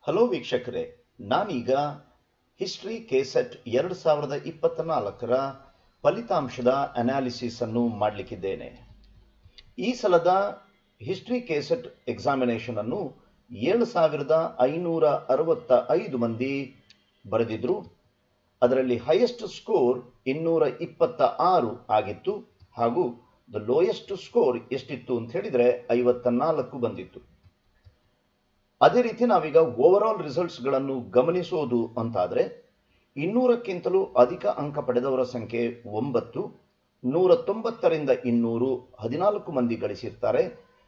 Hello ವೀಕ್ಷಕರೇ, ನಾನೀಗ history KSET 2024ರ ಫಲಿತಾಂಶದ ಅನಾಲಿಸಿಸ್ ಅನ್ನು ಮಾಡಲಿಕ್ಕಿದ್ದೇನೆ. ಈ ಸಲದ ಹಿಸ್ಟ್ರಿ ಕೆಸೆಟ್ ಎಕ್ಸಾಮಿನೇಷನ್ ಅನ್ನು 7565 ಮಂದಿ ಬರೆದಿದ್ರು. ಅದರಲ್ಲಿ ಹೈಯೆಸ್ಟ್ ಸ್ಕೋರ್ 226 ಆಗಿತ್ತು ಹಾಗೂ ದ ಲೋಯೆಸ್ಟ್ ಸ್ಕೋರ್ ಎಷ್ಟಿತ್ತು ಅಂತ ಹೇಳಿದ್ರೆ 54 ಬಂದಿತ್ತು. ಅದೇ ರೀತಿ ನಾವೀಗ ಓವರ್ ಆಲ್ ರಿಸಲ್ಟ್ಸ್ ಗಳನ್ನು ಗಮನಿಸೋದು ಅಂತಾದ್ರೆ 200ಕ್ಕಿಂತಲೂ ಅಧಿಕ ಅಂಕ ಪಡೆದವರ ಸಂಖ್ಯೆ 9, 190ರಿಂದ 200 14 ಮಂದಿ ಗಳಿಸಿರ್ತಾರೆ,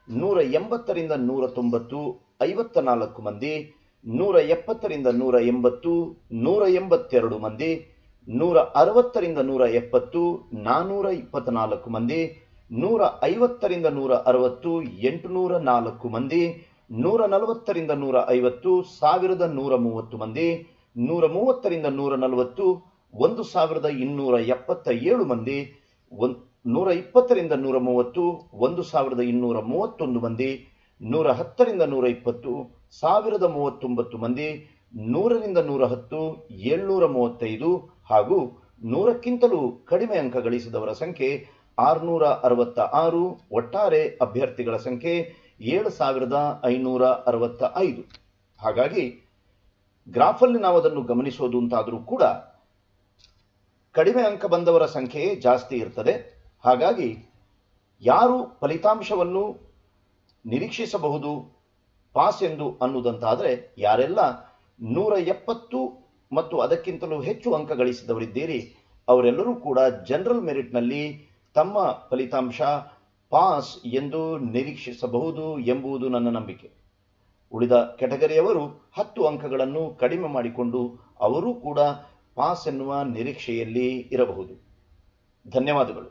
180ರಿಂದ 190 54 ಮಂದಿ, 170ರಿಂದ 180 182 ಮಂದಿ, 160ರಿಂದ 170 424 ಮಂದಿ, 150ರಿಂದ 160 804 ಮಂದಿ, 140ರಿಂದ 150 1130 ಮಂದಿ, 130ರಿಂದ 140 1277 ಮಂದಿ, 120ರಿಂದ 130 1231 ಮಂದಿ, 110ರಿಂದ 120 1039 ಮಂದಿ, 100ರಿಂದ 110 735 ಹಾಗೂ 100ಕ್ಕಿಂತಲೂ ಕಡಿಮೆ ಅಂಕ ಗಳಿಸಿದವರ ಸಂಖ್ಯೆ 666. ಒಟ್ಟಾರೆ ಅಭ್ಯರ್ಥಿಗಳ ಸಂಖ್ಯೆ 7565. ಹಾಗಾಗಿ ಗ್ರಾಫಲ್ಲಿ ನಾವು ಅದನ್ನು ಗಮನಿಸೋದು ಅಂತಾದರೂ ಕೂಡ ಕಡಿಮೆ ಅಂಕ ಬಂದವರ ಸಂಖ್ಯೆ ಜಾಸ್ತಿ ಇರ್ತದೆ. ಹಾಗಾಗಿ ಯಾರು ಫಲಿತಾಂಶವನ್ನು ನಿರೀಕ್ಷಿಸಬಹುದು ಪಾಸ್ ಎಂದು ಅನ್ನುವುದಂತಾದರೆ ಯಾರೆಲ್ಲ 170 ಮತ್ತು ಅದಕ್ಕಿಂತಲೂ ಹೆಚ್ಚು ಅಂಕ ಗಳಿಸಿದವರಿದ್ದೀರಿ ಅವರೆಲ್ಲರೂ ಕೂಡ ಜನರಲ್ ಮೆರಿಟ್ನಲ್ಲಿ ತಮ್ಮ ಫಲಿತಾಂಶ ಪಾಸ್ ಎಂದು ನಿರೀಕ್ಷಿಸಬಹುದು ಎಂಬುದು ನನ್ನ ನಂಬಿಕೆ. ಉಳಿದ ಕೆಟಗರಿಯವರು 10 ಅಂಕಗಳನ್ನು ಕಡಿಮೆ ಮಾಡಿಕೊಂಡು ಅವರೂ ಕೂಡ ಪಾಸ್ ಎನ್ನುವ ನಿರೀಕ್ಷೆಯಲ್ಲಿ ಇರಬಹುದು. ಧನ್ಯವಾದಗಳು.